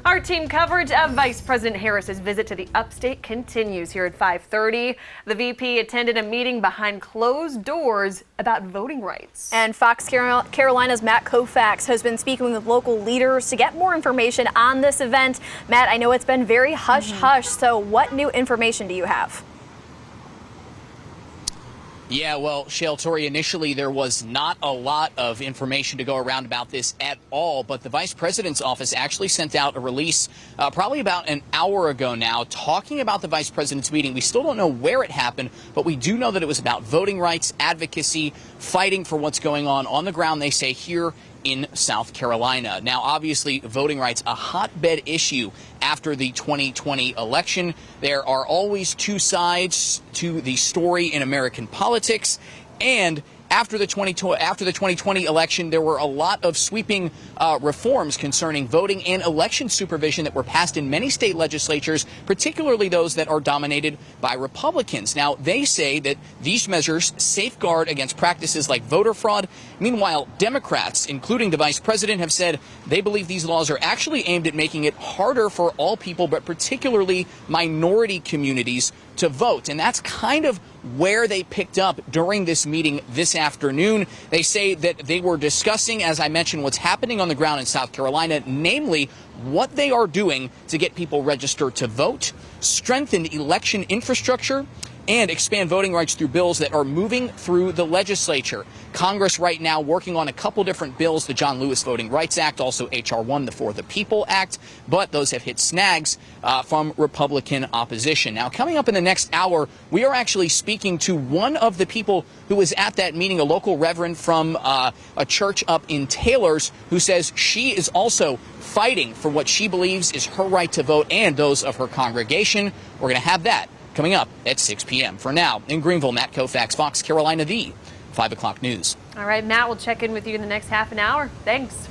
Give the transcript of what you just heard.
Our team coverage of Vice President Harris's visit to the upstate continues here at 5:30. The VP attended a meeting behind closed doors about voting rights. And Fox Carolina's Matt Koufax has been speaking with local leaders to get more information on this event. Matt, I know it's been very hush-hush, so what new information do you have? Yeah, well, Shale, Tori, initially there was not a lot of information to go around about this at all, but the vice president's office actually sent out a release probably about an hour ago now talking about the vice president's meeting. We still don't know where it happened, but we do know that it was about voting rights, advocacy, fighting for what's going on the ground, they say, here in South Carolina. Now, obviously, voting rights, a hotbed issue after the 2020 election. There are always two sides to the story in American politics, and after the 2020 election, there were a lot of sweeping reforms concerning voting and election supervision that were passed in many state legislatures, particularly those that are dominated by Republicans. Now, they say that these measures safeguard against practices like voter fraud. Meanwhile, Democrats, including the vice president, have said they believe these laws are actually aimed at making it harder for all people, but particularly minority communities, to vote. And that's kind of where they picked up during this meeting this afternoon. They say that they were discussing, as I mentioned, what's happening on the ground in South Carolina, namely what they are doing to get people registered to vote, strengthen election infrastructure, and expand voting rights through bills that are moving through the legislature. Congress right now working on a couple different bills, the John Lewis Voting Rights Act, also H.R. 1, the For the People Act, but those have hit snags from Republican opposition. Now, coming up in the next hour, we are actually speaking to one of the people who was at that meeting, a local reverend from a church up in Taylor's, who says she is also fighting for what she believes is her right to vote and those of her congregation. We're going to have that coming up at 6 p.m. For now, in Greenville, Matt Koufax, Fox Carolina, the 5 o'clock news. All right, Matt, we'll check in with you in the next half an hour. Thanks.